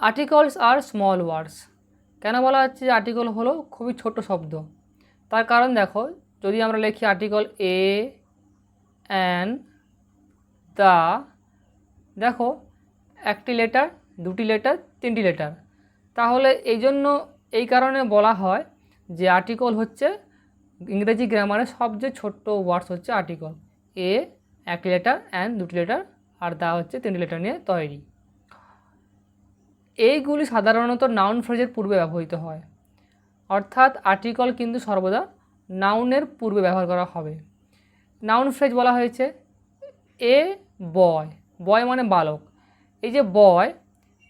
Articles আর small ওয়ার্ডস। কেন বলা হচ্ছে যে আর্টিকল হলো খুবই ছোট শব্দ? তার কারণ দেখো, যদি আমরা লিখি আর্টিকল এ, অ্যান, দা, দেখো একটি লেটার, দুটি লেটার, তিনটি লেটার। তাহলে এই কারণে বলা হয় যে আর্টিকল হচ্ছে ইংরেজি গ্রামারে সবচেয়ে ছোট্ট ওয়ার্ডস হচ্ছে আর্টিকল। এ একটি লেটার, অ্যান দুটি লেটার, আর দা হচ্ছে তিনটি লেটার নিয়ে তৈরি। এইগুলি সাধারণত নাউন ফ্রেজের পূর্বে ব্যবহৃত হয়, অর্থাৎ আর্টিকল কিন্তু সর্বদা নাউনের পূর্বে ব্যবহার করা হবে। নাউন ফ্রেজ বলা হয়েছে এ বয়, বয় মানে বালক। এই যে বয়,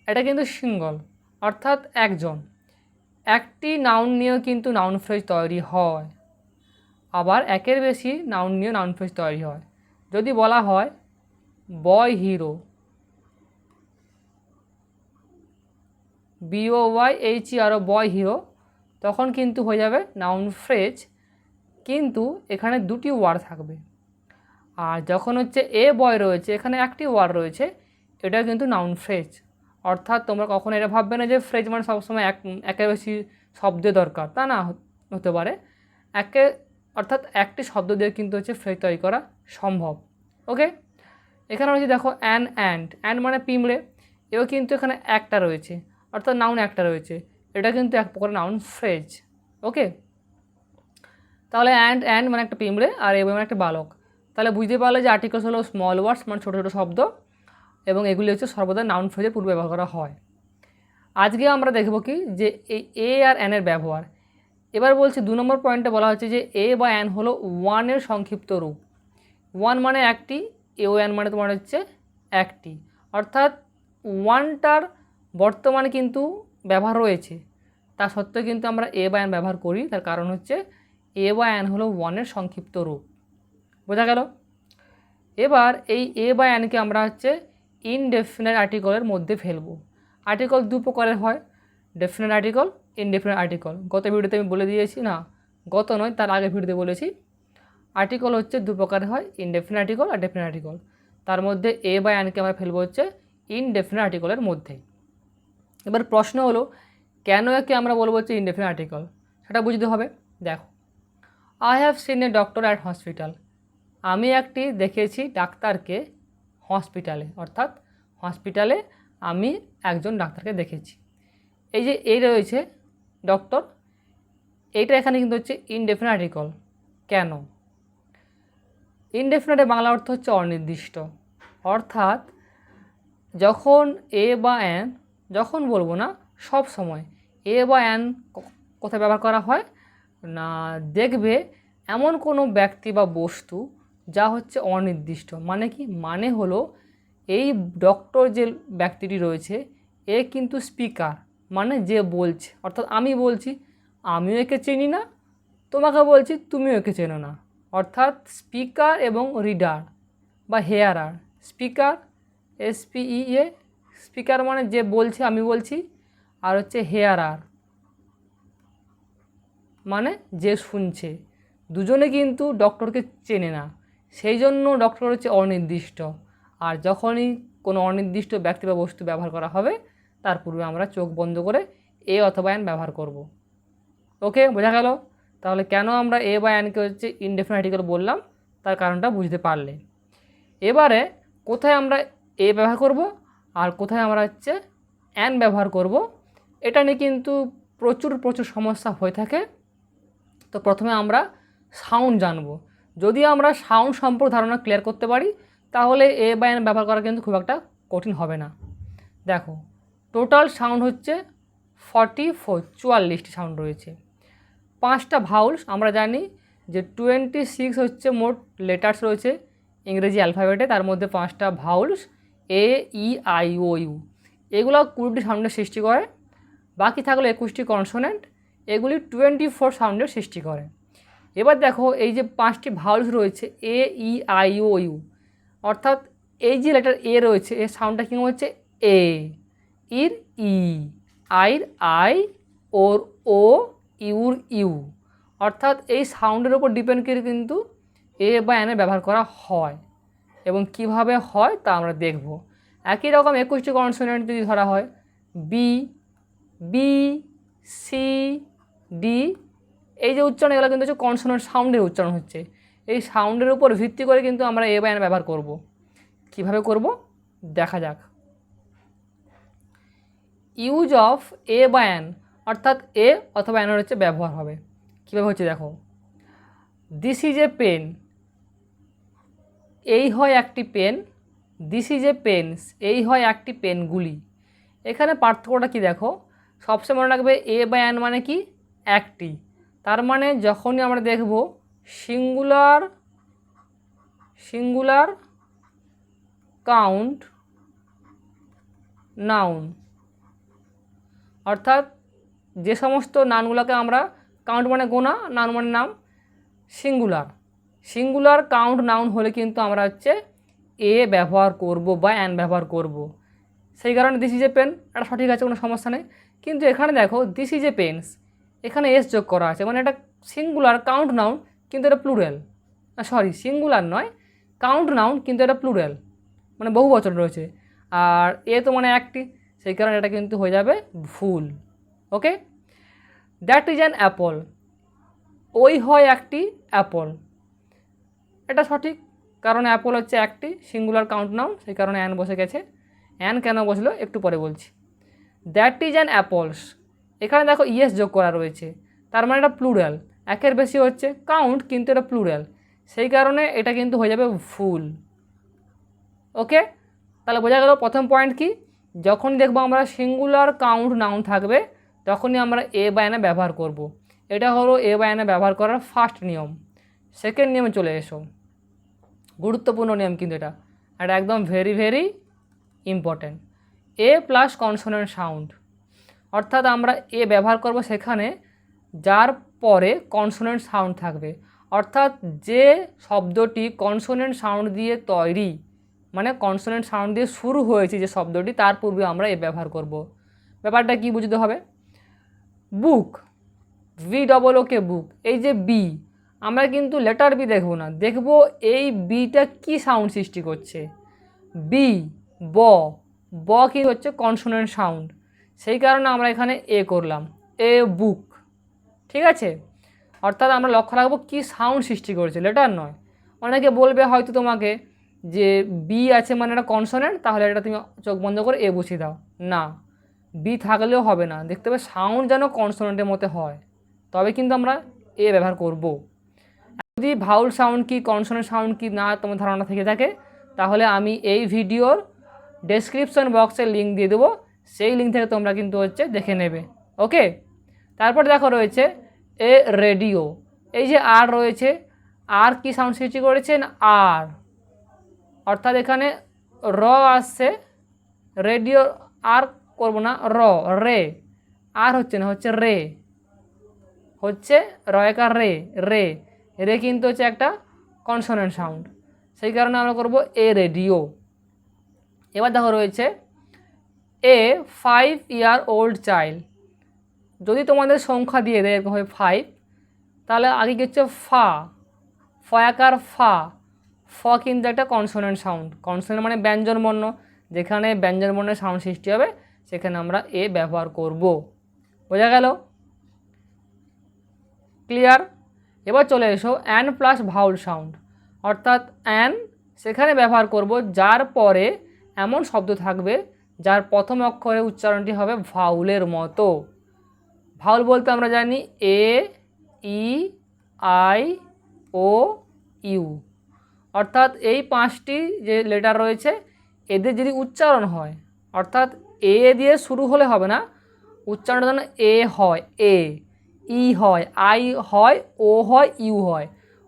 এটা কিন্তু সিঙ্গল, অর্থাৎ একজন। একটি নাউন নিয়েও কিন্তু নাউন ফ্রেজ তৈরি হয়, আবার একের বেশি নাউন নিয়েও নাউন ফ্রেজ তৈরি হয়। যদি বলা হয় বয় হিরো, BOYHERO, বয় হিরো, তখন কিন্তু হয়ে যাবে নাউন ফ্রেজ, কিন্তু এখানে দুটি ওয়ার্ড থাকবে। আর যখন হচ্ছে এ বয় রয়েছে, এখানে একটি ওয়ার্ড রয়েছে, এটা কিন্তু নাউন ফ্রেজ। অর্থাৎ তোমরা কখনো এটা ভাববে না যে ফ্রেজ মানে সবসময় একের বেশি শব্দ দরকার, তা না হতে পারে। অর্থাৎ একটি শব্দ দিয়ে কিন্তু হচ্ছে ফ্রেজ তৈরি করা সম্ভব। ওকে, এখানে রয়েছে দেখো অ্যান, অ্যান্ড মানে পিমড়ে, এও কিন্তু এখানে একটা রয়েছে, অর্থাৎ নাউন একটা রয়েছে, এটা কিন্তু এক প্রকার নাউন ফ্রেজ। ওকে, তাহলে অ্যান্ড মানে একটা পিমড়ে, আর এ মানে একটা বালক। তাহলে বুঝতে পারলে যে আর্টিকলস হলো স্মল ওয়ার্ডস, মানে ছোটো ছোটো শব্দ, এবং এগুলি হচ্ছে সর্বদা নাউন ফ্রেজের পূর্বে ব্যবহার করা হয়। আজকে আমরা দেখব কি যে এই এ আর অ্যানের ব্যবহার। এবার বলছি 2 নম্বর পয়েন্টে বলা হচ্ছে যে এ বা অ্যান হলো ওয়ানের সংক্ষিপ্ত রূপ। ওয়ান মানে একটি, এন মানে তোমার হচ্ছে একটি, অর্থাৎ ওয়ানটার বর্তমানে কিন্তু ব্যবহার রয়েছে, তা সত্ত্বেও কিন্তু আমরা এ বা অ্যান ব্যবহার করি। তার কারণ হচ্ছে এ বা অ্যান হলো ওয়ানের সংক্ষিপ্ত রূপ। বোঝা গেল? এবার এই এ বা অ্যানকে আমরা হচ্ছে ইনডেফিনিট আর্টিকলের মধ্যে ফেলবো। আর্টিকল দু প্রকারের হয়, ডেফিনিট আর্টিকল, ইনডেফিনিট আর্টিকল। গত ভিডিওতে আমি বলে দিয়েছি, না গত নয় তার আগে ভিডিওতে বলেছি, আর্টিকল হচ্ছে দু প্রকারের হয়, ইনডেফিনিট আর্টিকল আর ডেফিনিট আর্টিকল। তার মধ্যে এ বা অ্যানকে আমরা ফেলবো হচ্ছে ইনডেফিনিট আর্টিকলের মধ্যে। এবার প্রশ্ন হলো, কেন একে আমরা বলবো হচ্ছে ইনডেফিনিট আর্টিকল, সেটা বুঝতে হবে। দেখো, I have seen a doctor at hospital. আমি একটি দেখেছি ডাক্তারকে হসপিটালে, অর্থাৎ হসপিটালে আমি একজন ডাক্তারকে দেখেছি। এই যে এই রয়েছে ডক্টর, এইটা এখানে কিন্তু হচ্ছে ইনডেফিনিট আর্টিকল। কেন? ইনডেফিনিটের বাংলা অর্থ হচ্ছে অনির্দিষ্ট, অর্থাৎ যখন এ বা অ্যান, যখন বলবো না, সব সময় এ বা অ্যান কোথায় ব্যবহার করা হয় না, দেখবে এমন কোনো ব্যক্তি বা বস্তু যা হচ্ছে অনির্দিষ্ট। মানে কি? মানে হলো এই ডক্টর যে ব্যক্তিটি রয়েছে, এ কিন্তু স্পিকার, মানে যে বলছে, অর্থাৎ আমি বলছি আমিও একে চিনি না, তোমাকে বলছি তুমিও একে চেনো না। অর্থাৎ স্পিকার এবং রিডার বা হেয়ারার। স্পিকার SPEA, স্পিকার মানে যে বলছে আমি বলছি, আর হচ্ছে হেয়ারার মানে যে শুনছে। দুজনে কিন্তু ডক্টরকে চেনে না, সেই জন্য ডক্টর হচ্ছে অনির্দিষ্ট। আর যখনই কোনো অনির্দিষ্ট ব্যক্তি বা বস্তু ব্যবহার করা হবে, তার পূর্বে আমরা চোখ বন্ধ করে এ অথবা অ্যান ব্যবহার করব। ওকে, বোঝা গেল? তাহলে কেন আমরা এ বা অ্যানকে হচ্ছে ইনডেফিনিট আর্টিকেল বললাম, তার কারণটা বুঝতে পারলে। এবারে কোথায় আমরা এ ব্যবহার করব আর কোথায় আমরা হচ্ছে অ্যান ব্যবহার করব, এটা নিয়ে কিন্তু প্রচুর সমস্যা হয়ে থাকে। তো প্রথমে আমরা সাউন্ড জানব। যদি আমরা সাউন্ড সম্পর্কে ধারণা ক্লিয়ার করতে পারি, তাহলে এ বা অ্যান ব্যবহার করা কিন্তু খুব একটা কঠিন হবে না। দেখো, টোটাল সাউন্ড হচ্ছে 44টি সাউন্ড রয়েছে। 5টা ভাউলস, আমরা জানি যে 26 হচ্ছে মোট লেটার্স রয়েছে ইংরেজি অ্যালফাবেটে, তার মধ্যে 5টা ভাউলস AEIOU, এগুলো 20টি সাউন্ডের সৃষ্টি করে। বাকি থাকলো 21টি কনসোনেন্ট, এগুলি 24 সাউন্ডের সৃষ্টি করে। এবার দেখো, এই যে 5টি ভাউলস রয়েছে AEIOU, অর্থাৎ এই যে লেটার এ রয়েছে, এর সাউন্ডটা কী হচ্ছে এ, ইর ই, আইর আই, ওর ও, ইউর ইউ। অর্থাৎ এই সাউন্ডের উপর ডিপেন্ড করে কিন্তু এ বা অ্যানের ব্যবহার করা হয়, এবং কিভাবে হয় তা আমরা দেখব। একই রকম 21টি কনসোনেন্ট যদি ধরা হয়, বি, বি, সি, ডি, এই যে উচ্চারণ এগুলো কিন্তু হচ্ছে কনসোনেন্ট সাউন্ডের উচ্চারণ হচ্ছে। এই সাউন্ডের উপর ভিত্তি করে কিন্তু আমরা এ বা এন ব্যবহার করব। কিভাবে করব দেখা যাক। ইউজ অফ এ বা এন, অর্থাৎ এ অথবা এনের হচ্ছে ব্যবহার হবে। কীভাবে হচ্ছে দেখো, দিস ইজ এ পেন, এই হয় একটি pen, this is a pens, এই হয় একটি পেনগুলি। এখানে পার্থক্যটা কি দেখো, সবসময় মনে রাখবে এ বা এন মানে কি একটি, তার মানে যখনই আমরা দেখব সিঙ্গুলার সিঙ্গুলার কাউন্ট নাউন, অর্থাৎ যে সমস্ত নাউনগুলোকে আমরা কাউন্ট মানে গোনা, নাউন মানে নাম, সিঙ্গুলার কাউন্ট নাউন হলে কিন্তু আমরা হচ্ছে এ ব্যবহার করব বা অ্যান ব্যবহার করব। সেই কারণে দিস ইজ এ পেন, এটা সঠিক আছে, কোনো সমস্যা নেই। কিন্তু এখানে দেখো দিস ইজ এ পেন্স, এখানে এস যোগ করা আছে, মানে এটা সিঙ্গুলার কাউন্ট নাউন কিন্তু এটা প্লুরাল, সরি সিঙ্গুলার নয়, কাউন্ট নাউন কিন্তু এটা প্লুরাল, মানে বহু বচন রয়েছে, আর এ তো মানে একটি, সেই কারণে এটা কিন্তু হয়ে যাবে ভুল। ওকে, দ্যাট ইজ অ্যান অ্যাপল, ওই হয় একটি অ্যাপল, এটা সঠিক, কারণ অ্যাপল হচ্ছে একটি সিঙ্গুলার কাউন্ট নাউন, সেই কারণে অ্যান বসে গেছে। অ্যান কেন বসলো একটু পরে বলছি। দ্যাট ইজ অ্যান অ্যাপলস, এখানে দেখো ইয়েস যোগ করা রয়েছে, তার মানে এটা প্লুরাল, একের বেশি হচ্ছে কাউন্ট কিন্তু এটা প্লুরাল, সেই কারণে এটা কিন্তু হয়ে যাবে ফুল। ওকে, তাহলে বোঝা গেল প্রথম পয়েন্ট কি, যখন দেখবো আমরা সিঙ্গুলার কাউন্ট নাউন থাকবে তখনই আমরা এ বা এনে ব্যবহার করব। এটা হলো এ বা এনে ব্যবহার করার ফার্স্ট নিয়ম। সেকেন্ড নিয়মে চলে এসো, গুরুত্বপূর্ণ নিয়ম কিন্তু এটা, এটা একদম ভেরি ভেরি ইম্পর্ট্যান্ট। এ প্লাস কনসোনেন্ট সাউন্ড, অর্থাৎ আমরা এ ব্যবহার করব সেখানে যার পরে কনসোনেন্ট সাউন্ড থাকবে, অর্থাৎ যে শব্দটি কনসোনেন্ট সাউন্ড দিয়ে তৈরি, মানে কনসোনেন্ট সাউন্ড দিয়ে শুরু হয়েছে যে শব্দটি, তার পূর্বে আমরা এ ব্যবহার করব। ব্যাপারটা কি বুঝতে হবে, বুক, ভি ডবল ওকে বুক, এই যে বি, আমরা কিন্তু লেটার বি দেখব না, দেখব এই বিটা কি সাউন্ড সৃষ্টি করছে। বি, ব, ব কি হচ্ছে কনসোনেন্ট সাউন্ড, সেই কারণে আমরা এখানে এ করলাম, এ বুক, ঠিক আছে। অর্থাৎ আমরা লক্ষ্য রাখবো কী সাউন্ড সৃষ্টি করেছে, লেটার নয়। অনেকে বলবে হয়তো তোমাকে যে বি আছে মানে এটা কনসোনেন্ট, তাহলে এটা তুমি চোখ বন্ধ করে এ বসিয়ে দাও, না, বি থাকলেও হবে না, দেখতে হবে সাউন্ড যেন কনসোনেন্টের মতো হয়, তবে কিন্তু আমরা এ ব্যবহার করব। যদি ভাউল সাউন্ড কি কনসোনেন্ট সাউন্ড কি না তোমার ধারণা থেকে থাকে, তাহলে আমি এই ভিডিওর ডেসক্রিপশন বক্সে লিঙ্ক দিয়ে দেবো, সেই লিঙ্ক থেকে তোমরা কিন্তু হচ্ছে দেখে নেবে। ওকে, তারপর দেখো রয়েছে এ রেডিও, এই যে আর রয়েছে, আর কি সাউন্ড সৃষ্টি করেছেন আর, অর্থাৎ এখানে র আসছে, রেডিও আর করব না, রে, আর হচ্ছে না, হচ্ছে রে, হচ্ছে রয়কার রে, রে, রে কিন্তু হচ্ছে একটা কনসোনেন্ট সাউন্ড, সেই কারণে আমরা করব এ রেডিও। এবার দেখো রয়েছে এ 5 year old চাইল্ড, যদি তোমাদের সংখ্যা দিয়ে দেয় এরকম হয় 5, তাহলে আগে কি হচ্ছে ফা, ফয়াকার ফা, ফ কিন্তু একটা কনসোনেন্ট সাউন্ড, কনসোনেন্ট মানে ব্যঞ্জনবর্ণ, যেখানে ব্যঞ্জনবর্ণের সাউন্ড সৃষ্টি হবে সেখানে আমরা এ ব্যবহার করব। বোঝা গেল, ক্লিয়ার। এবার চলে এসো অ্যান প্লাস ভাউল সাউন্ড, অর্থাৎ অ্যান সেখানে ব্যবহার করব যার পরে এমন শব্দ থাকবে যার প্রথম অক্ষরে উচ্চারণটি হবে ভাউলের মতো। ভাউল বলতে আমরা জানি এ, ই, আই, ও, ইউ, অর্থাৎ এই 5টি যে লেটার রয়েছে এদের যদি উচ্চারণ হয়, অর্থাৎ এ দিয়ে শুরু হলে হবে না, উচ্চারণের জন্য এ হয় এ, ই হয় আই হয়, ও হয় ইউ হয়,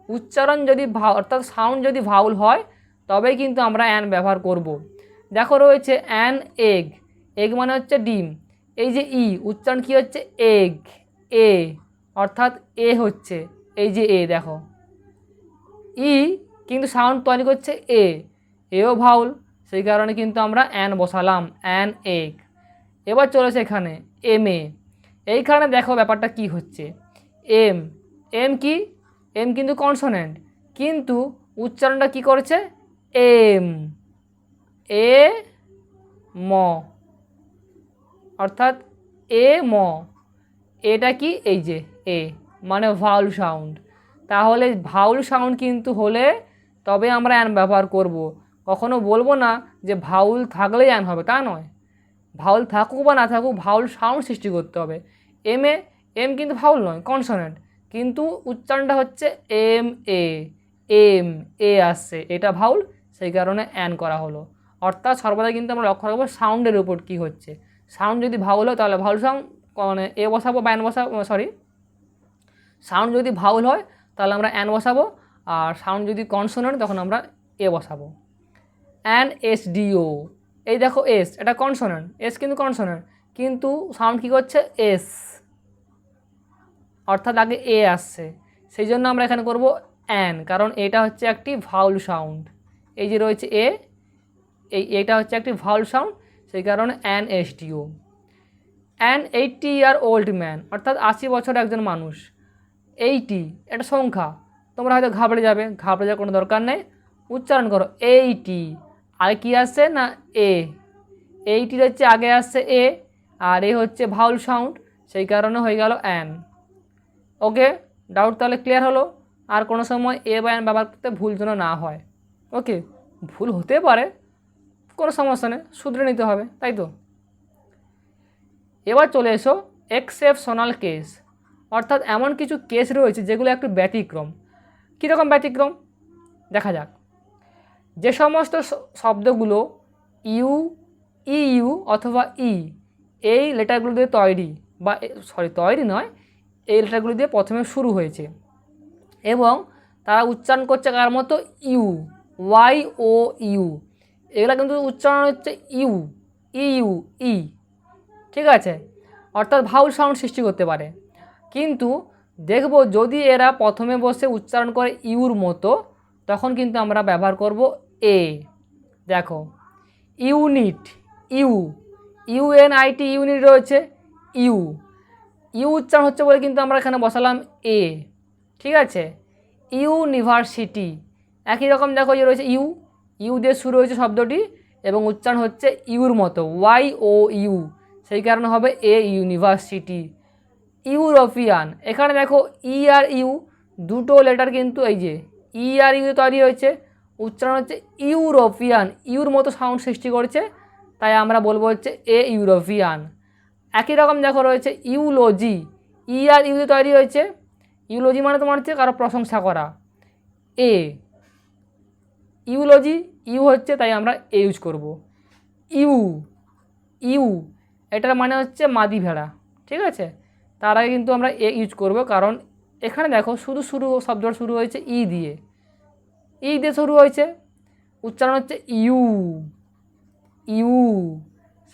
উচ্চারণ যদি অর্থাৎ সাউন্ড যদি ভাউল হয় তবেই কিন্তু আমরা অ্যান ব্যবহার করব। দেখো রয়েছে অ্যান এগ, এগ মানে হচ্ছে ডিম, এই যে ই উচ্চারণ কি হচ্ছে এগ, এ, অর্থাৎ এ হচ্ছে এই যে এ, দেখো ই কিন্তু সাউন্ড তৈরি করছে এ, এও ভাউল, সেই কারণে কিন্তু আমরা অ্যান বসালাম, অ্যান এগ। এবার চলেছে এখানে এম এ, এইখানে দেখো ব্যাপারটা কি হচ্ছে, এম, এম কি, এম কিন্তু কনসোনেন্ট, কিন্তু উচ্চারণটা কি করেছে এম, এ ম, অর্থাৎ এ ম, এটা কি এই যে এ মানে ভাউল সাউন্ড। তাহলে ভাউল সাউন্ড কিন্তু হলে তবে আমরা অ্যান ব্যবহার করব। কখনো বলবো না যে ভাউল থাকলেই অ্যান হবে, তা নয়। ভাউল থাকুক বা না থাকুক ভাউল সাউন্ড সৃষ্টি করতে হবে। এম কিন্তু ভাউল নয়, কনসোনেন্ট, কিন্তু উচ্চারণটা হচ্ছে এম এ আসছে, এটা ভাউল, সেই কারণে অ্যান করা হলো। অর্থাৎ সর্বদা কিন্তু আমরা লক্ষ্য রাখবো সাউন্ডের উপর কী হচ্ছে। সাউন্ড যদি ভাউল হয় তাহলে ভাউল সাউন্ড মানে এ বসাবো বা অ্যান বসাবো, সাউন্ড যদি ভাউল হয় তাহলে আমরা অ্যান বসাবো, আর সাউন্ড যদি কনসোনেন্ট তখন আমরা এ বসাবো। অ্যান এস ডিও, এই দেখো এস, এটা কনসোনেন্ট, এস কিন্তু কনসোনেন্ট, কিন্তু সাউন্ড কী করছে এস, অর্থাৎ আগে এ আসছে, সেই জন্য আমরা এখানে করব অ্যান, কারণ এটা হচ্ছে একটি ভাউল সাউন্ড। এই যে রয়েছে এইটা হচ্ছে একটি ভাউল সাউন্ড, সেই কারণে an SDO. An 80-year-old man, অর্থাৎ 80 বছর একজন মানুষ। 80 এটা সংখ্যা, তোমরা হয়তো ঘাবড়ে যাওয়ার কোনো দরকার নেই, উচ্চারণ করো 80। আগে কী আসছে না এ, 80 হচ্ছে আগে আসছে এ, আর এ হচ্ছে ভাউল সাউন্ড, সেই কারণে হয়ে গেল অ্যান। ওকে, ডাউট তাহলে ক্লিয়ার হলো। আর কোনো সময় এ বা অ্যান ব্যবহার করতে ভুল যেন না হয়। ওকে, ভুল হতে পারে, কোনো সমস্যা নেই, শুধরে নিতে হবে, তাই তো। এবার চলে এসো এক্সেপশনাল কেস, অর্থাৎ এমন কিছু কেস রয়েছে যেগুলো একটু ব্যতিক্রম। কীরকম ব্যতিক্রম দেখা যাক। যে সমস্ত শব্দগুলো ইউ অথবা এই লেটারগুলো দিয়ে তৈরি, বা তৈরি নয়, এই লেটারগুলো দিয়ে প্রথমে শুরু হয়েছে এবং তারা উচ্চারণ করছে কার মতো ইউ, ইউ, এগুলো কিন্তু উচ্চারণ হচ্ছে ই, ঠিক আছে, অর্থাৎ ভাউল সাউন্ড সৃষ্টি করতে পারে। কিন্তু দেখব যদি এরা প্রথমে বসে উচ্চারণ করে ইউর মতো, তখন কিন্তু আমরা ব্যবহার করব এ। দেখো ইউনিট, ইউএনআইটি ইউনিট রয়েছে, ইউ উচ্চারণ হচ্ছে বলে কিন্তু আমরা এখানে বসালাম এ, ঠিক আছে। ইউনিভার্সিটি একই রকম, দেখো যে রয়েছে ইউ দিয়ে শুরু হয়েছে শব্দটি এবং উচ্চারণ হচ্ছে ইউর মতো, ইউ, সেই কারণে হবে এ ইউনিভার্সিটি। ইউরোপিয়ান, এখানে দেখো ই আর ইউ দুটো লেটার কিন্তু এই যে ই আর ইউ তৈরি হয়েছে, উচ্চারণ হচ্ছে ইউরোপিয়ান, ইউর মতো সাউন্ড সৃষ্টি করছে, তাই আমরা বলবো হচ্ছে এ ইউরোপিয়ান। একই রকম দেখো রয়েছে ইউলজি, ই আর ইউ তৈরি হয়েছে, ইউলজি মানে তোমার হচ্ছে কারো প্রশংসা করা, এ ইউলজি, ইউ হচ্ছে, তাই আমরা এ ইউজ করব। ইউ এটার মানে হচ্ছে মাদি ভেড়া, ঠিক আছে, তার আগে কিন্তু আমরা এ ইউজ করব, কারণ এখানে দেখো শব্দটা শুরু হয়েছে ই দিয়ে শুরু হয়েছে, উচ্চারণ হচ্ছে ইউ,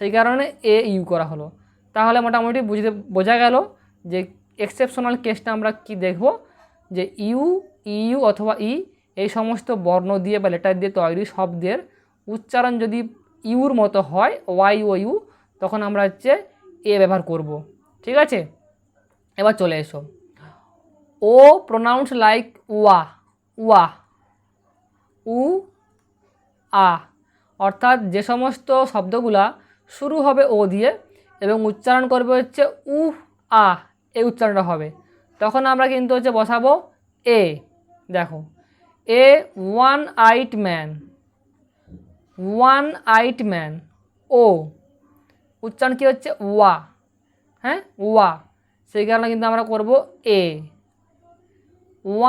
সেই কারণে এ ইউ করা হলো। তাহলে মোটামুটি বোঝা গেল যে এক্সেপশনাল কেসটা আমরা কি দেখব, যে ইউ অথবা এই সমস্ত বর্ণ দিয়ে বা লেটার দিয়ে তৈরি শব্দের উচ্চারণ যদি ইউর মতো হয়, ইউ, তখন আমরা হচ্ছে এ ব্যবহার করব, ঠিক আছে। এবার চলে এসো ও প্রোনাউন্স লাইক ওয়া, উ আ, অর্থাৎ যে সমস্ত শব্দগুলা শুরু হবে ও দিয়ে এবং উচ্চারণ করবে হচ্ছে আ, এই উচ্চারণটা হবে, তখন আমরা কিন্তু হচ্ছে বসাবো এ। দেখো এ ওয়ান আইট ম্যান, ও উচ্চারণ কী হচ্ছে ওয়া, হ্যাঁ ওয়া, সেই কারণে কিন্তু আমরা করব এ।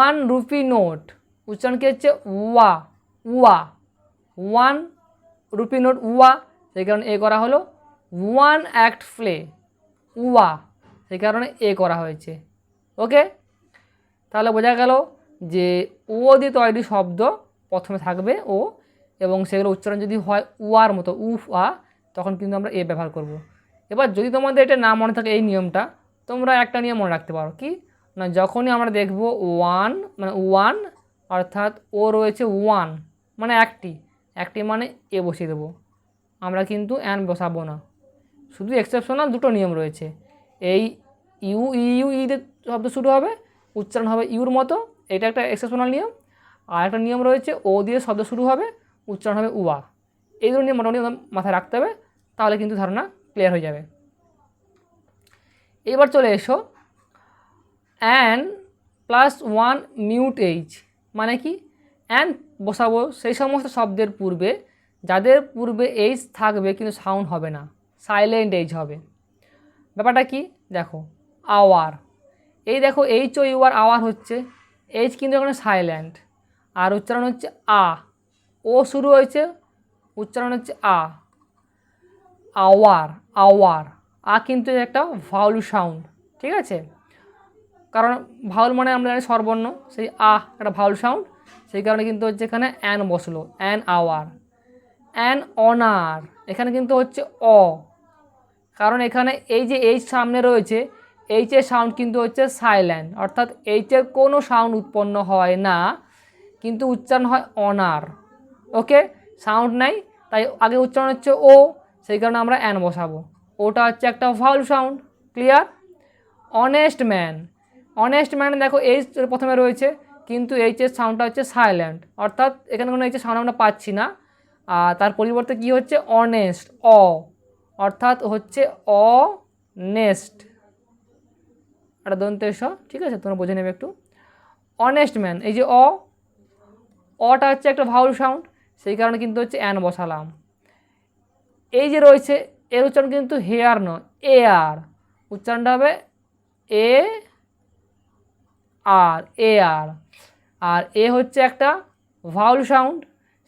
1 রুপি নোট, উচ্চারণ কী হচ্ছে ওয়া, 1 রুপি নোট ওয়া, সেই কারণে এ করা হলো। 1 অ্যাক্ট প্লে, ওয়া, সেই কারণে এ করা হয়েছে। ওকে, তাহলে বোঝা গেল যে ও দিয়ে তৈরি শব্দ প্রথমে থাকবে ও, এবং সেগুলো উচ্চারণ যদি হয় ওয়ার মতো আ, তখন কিন্তু আমরা এ ব্যবহার করব। এবার যদি তোমাদের এটা না মনে থাকে এই নিয়মটা, তোমরা একটা নিয়ম মনে রাখতে পারো, কি না, যখনই আমরা দেখব ওয়ান অর্থাৎ ও রয়েছে ওয়ান মানে একটি মানে এ বসিয়ে দেবো, আমরা কিন্তু অ্যান বসাবো না। শুধু এক্সেপশনাল দুটো নিয়ম রয়েছে, এই ই শব্দ শুরু হবে, উচ্চারণ হবে ইউর মতো, এটা একটা এক্সেপশনাল নিয়ম। আর একটা নিয়ম রয়েছে ও দিয়ে শব্দ শুরু হবে, উচ্চারণ হবে উয়া। এই দুটো নিয়ম মোটামুটি মাথায় রাখতে হবে, তাহলে কিন্তু ধারণা ক্লিয়ার হয়ে যাবে। এবার চলে এসো an plus one mute H, মানে কি অ্যান বসাবো সেই সমস্ত শব্দের পূর্বে যাদের পূর্বে এইচ থাকবে কিন্তু সাউন্ড হবে না, সাইলেন্ট এইচ হবে। ব্যাপারটা কি দেখো, আওয়ার, এই দেখো H O U R hour হচ্ছে, এইচ কিন্তু এখানে সাইলেন্ট, আর উচ্চারণ হচ্ছে আ, ও শুরু হয়েছে, উচ্চারণ হচ্ছে আ, আওয়ার, আওয়ার, আ কিন্তু একটা ভাউল সাউন্ড, ঠিক আছে, কারণ ভাউল মানে আমরা জানি স্বরবর্ণ, সেই আ একটা ভাউল সাউন্ড, সেই কারণে কিন্তু হচ্ছে এখানে অ্যান বসলো, অ্যান আওয়ার। অ্যান অনার, এখানে কিন্তু হচ্ছে অ, কারণ এখানে এই যে এইচ সামনে রয়েছে, এইচের সাউন্ড কিন্তু হচ্ছে সাইলেন্ট, অর্থাৎ এইচের কোনো সাউন্ড উৎপন্ন হয় না, কিন্তু উচ্চারণ হয় অনার। ওকে, সাউন্ড নাই, তাই আগে উচ্চারণ হচ্ছে ও, সেই কারণে আমরা অ্যান বসাবো। ওটা হচ্ছে একটা vowel sound, clear. Honest man, honest man দেখো এইচ প্রথমে রয়েছে, কিন্তু এইচের সাউন্ডটা হচ্ছে সাইলেন্ট, অর্থাৎ এখানে কোনো এইচের সাউন্ড আমরা পাচ্ছি না, আর তার পরিবর্তে কি হচ্ছে অনেস্ট, অ, অর্থাৎ হচ্ছে অনেস্ট, একটা দন্তে এসো, ঠিক আছে, তোমরা বুঝে নেবে একটু। অনেস্ট ম্যান, এই যে অটা হচ্ছে একটা ভাউল সাউন্ড, সেই কারণে কিন্তু হচ্ছে অ্যান বসালাম। এই যে রয়েছে এর উচ্চারণ কিন্তু হেয়ার নয়, এ আর, উচ্চারণটা হবে এ আর, এ আর, আর এ হচ্ছে একটা ভাউল সাউন্ড,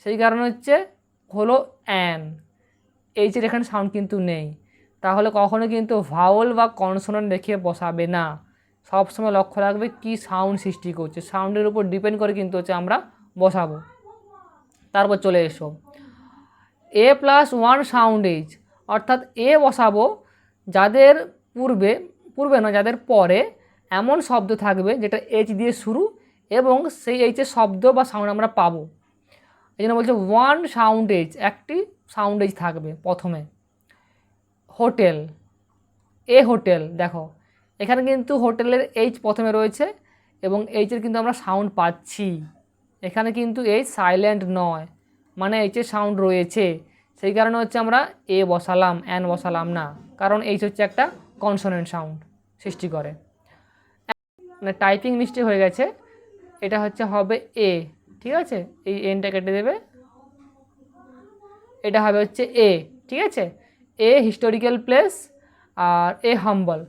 সেই কারণে হচ্ছে হলো অ্যান, এইচের এখানে সাউন্ড কিন্তু নেই, তাহলে কখনো কিন্তু ভাওয়েল বা কনসোনেন্ট দেখে বসাবে না, সবসময় লক্ষ্য রাখবে কি সাউন্ড সৃষ্টি করছে, সাউন্ডের উপর ডিপেন্ড করে কিন্তু হচ্ছে আমরা বসাবো। তারপর চলে এসো এ প্লাস ওয়ান সাউন্ড এইচ, অর্থাৎ এ বসাবো যাদের পূর্বে নয় যাদের পরে এমন শব্দ থাকবে যেটা এইচ দিয়ে শুরু এবং সেই এইচের শব্দ বা সাউন্ড আমরা পাবো, এই জন্য বলছে ওয়ান সাউন্ড এইচ, একটি সাউন্ড এইচ থাকবে প্রথমে। হোটেল, এ হোটেল, দেখো এখানে কিন্তু হোটেলের এইচ প্রথমে রয়েছে এবং এইচের কিন্তু আমরা সাউন্ড পাচ্ছি, এখানে কিন্তু এইচ সাইলেন্ট নয়, মানে এইচের সাউন্ড রয়েছে, সেই কারণে হচ্ছে আমরা এ বসালাম, অ্যান বসালাম না, কারণ এইচ হচ্ছে একটা কনসোনেন্ট সাউন্ড সৃষ্টি করে। মানে টাইপিং মিস্টেক হয়ে গেছে, এটা হচ্ছে হবে এ, ঠিক আছে, এই এনটা কেটে দেবে, এটা হবে হচ্ছে এ, ঠিক আছে, a historical place R A humble.